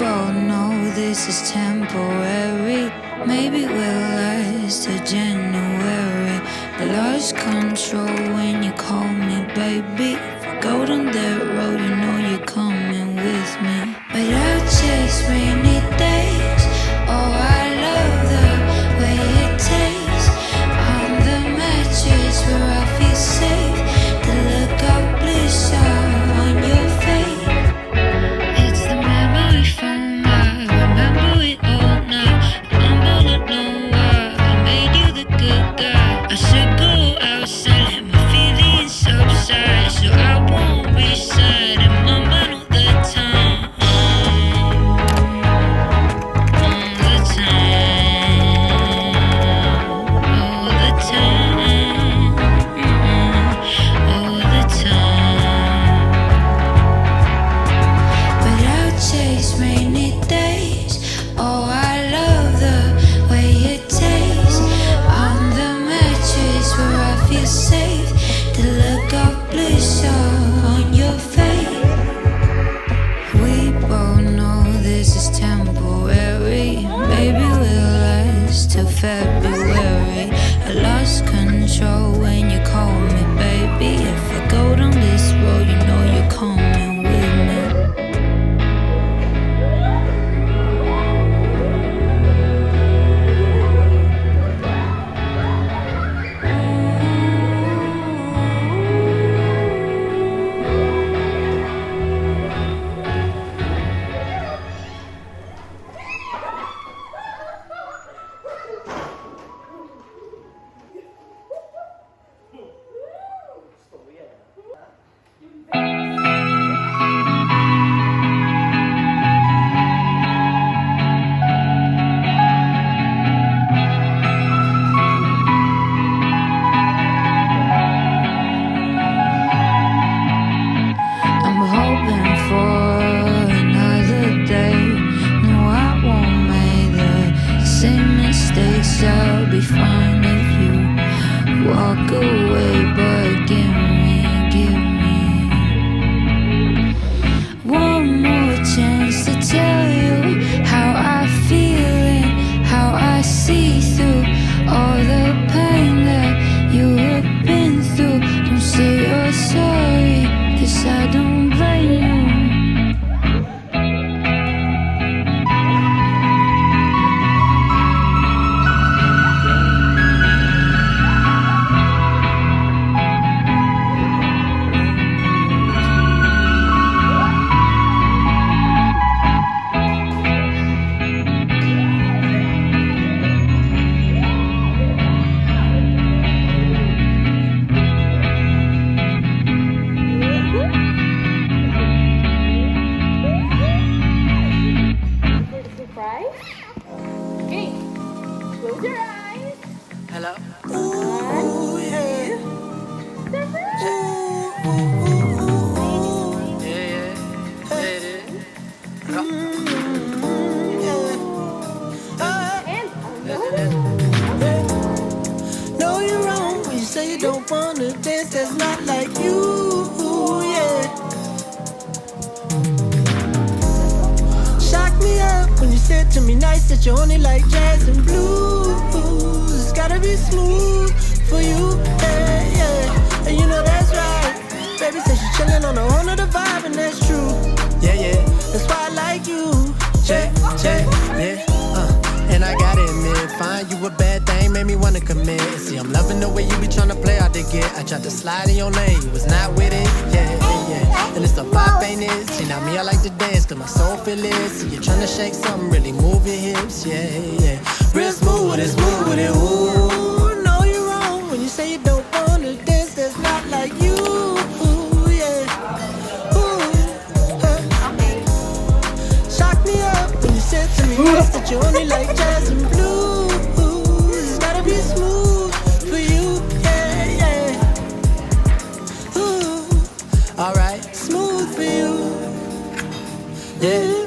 both know this is temporary. Maybe we'll last till January. I lost control when you call me baby. If I go down that road, you know you're coming with me. But I'll chase rainy days. Oh, I love the way it tastes. On the mattress where I feel safe. The look of bliss on your face. It's the memory foam. I remember it all now. I'm all alone. I made you the good guy. I should go outside, let my feelings subside, so I won't be sad in my mind all the time. All the time. All the time. All the time. But I'll chase rainy days. Oh, I love the way it tastes. On the mattress where I feel safe. The look of bliss on your face. We both know this is temporary. Maybe we'll last till February. I lost control when you call me baby. If I go down this road, you know you're coming with me. I'm hoping for another day. No, I won't make the same mistakes. I'll be fine if you walk away, but give me one more chance to tell you how I feel and how I see through all the pain that you have been through. Don't say you're sorry, 'cause I don't blame you. Surprise? Okay, close your eyes. Hello? Ooh, yeah. Surprise! Yeah, it is. And No, you're wrong when you say you don't wanna dance. That's not like you, yeah. Shock me up when you said to me nice that you only like jazz and blues. It's gotta be smooth for you, yeah, yeah. And you know that's right. Baby says she's chillin' on a whole nother vibe, and that's true. Yeah, yeah. That's why I like you. Check, check, yeah. And I gotta admit, find you a bad thing made me wanna commit. See, I'm loving the way you be tryna play out the get. I tried to slide in your lane, you was not with it, yeah, yeah. And it's a vibe, ain't it? See, now me, I like to dance, 'cause my soul feel it. See, you're tryna shake something, really move your hips, yeah, yeah. Real smooth with it, ooh. No, you're wrong when you say you don't wanna dance. That's not like you, yeah. Ooh, shock me up when you said to me yes, that you only like jazz and blues. It's gotta be smooth for you, yeah, yeah. Ooh, alright, smooth for you, yeah.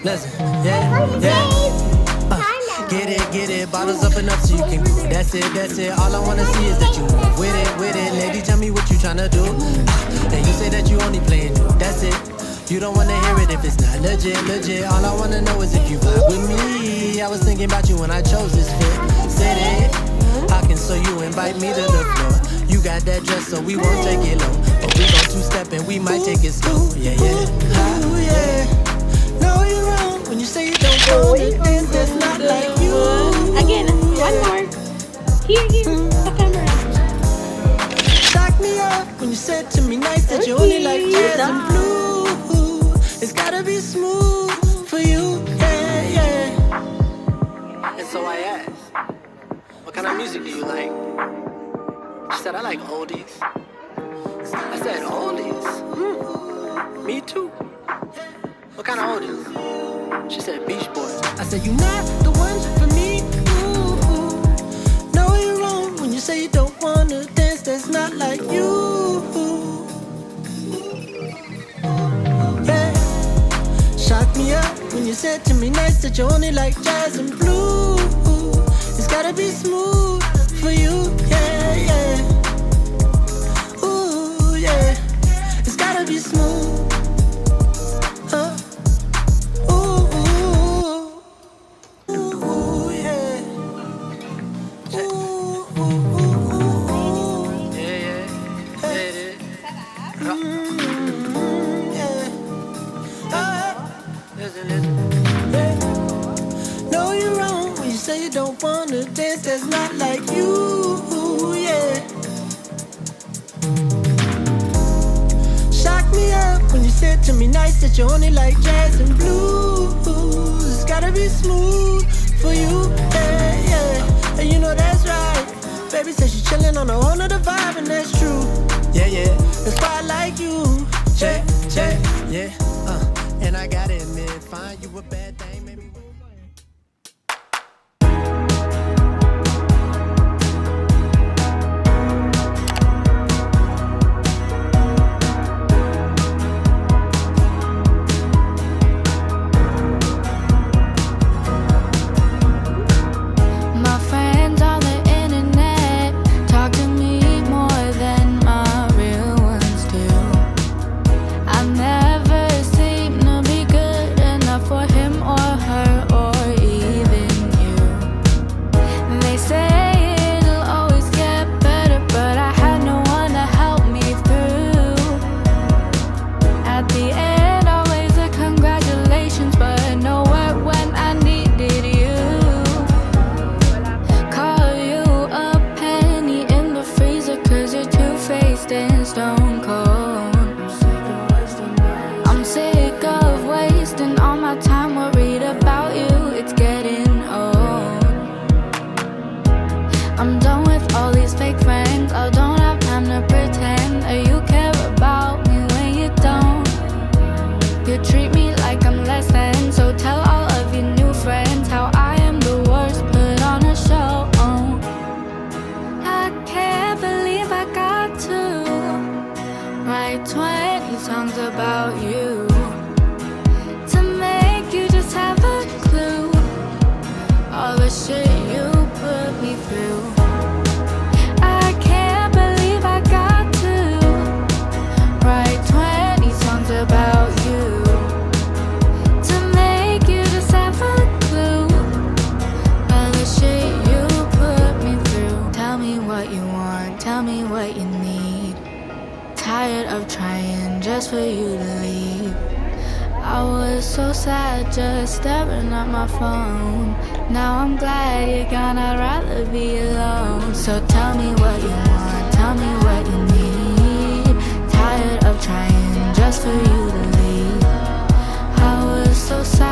Listen, yeah, yeah. Get it, bottles up and up so you can go. That's it. All I wanna see is that you move with it. Lady, tell me what you tryna do. And you say that you only playing new. That's it. You don't wanna hear it if it's not legit, legit. All I wanna know is if you vibe with me. I was thinking about you when I chose this fit. Said it, how can so you invite me to the floor? You got that dress so we won't take it low, but we gon' two-step and we might take it slow. Yeah, yeah, ooh, yeah. No, you're wrong when you say you don't wanna dance. That's not like you. Again, one more. Here, the camera. Shock me up when you said to me nice that you only like jazz and blues. It's gotta be smooth for you, yeah, yeah. And so I asked, what kind of music do you like? She said, I like oldies. I said, oldies? Me too. What kind of oldies? She said, Beach Boys. I said, you're not the one for me, ooh. No, you're wrong when you say you don't wanna dance. That's not like you. Yeah. Shock me up when you said to me nice that you only like jazz and blues. It's gotta be smooth for you, yeah, yeah. Ooh, yeah. It's gotta be smooth. No, you're wrong when you say you don't wanna dance. That's not like you, yeah. Shock me up when you said to me nice that you only like jazz and blues. It's gotta be smooth for you, yeah, yeah. And you know that's right. Baby said she chillin' on a whole nother vibe, and that's true. Yeah, yeah. That's why I like you. Check, check, yeah. And I gotta admit, find you a bad thing, maybe. For you to leave, I was so sad just staring at my phone. Now I'm glad you're gone, I'd rather be alone. So tell me what you want, tell me what you need. Tired of trying just for you to leave. I was so sad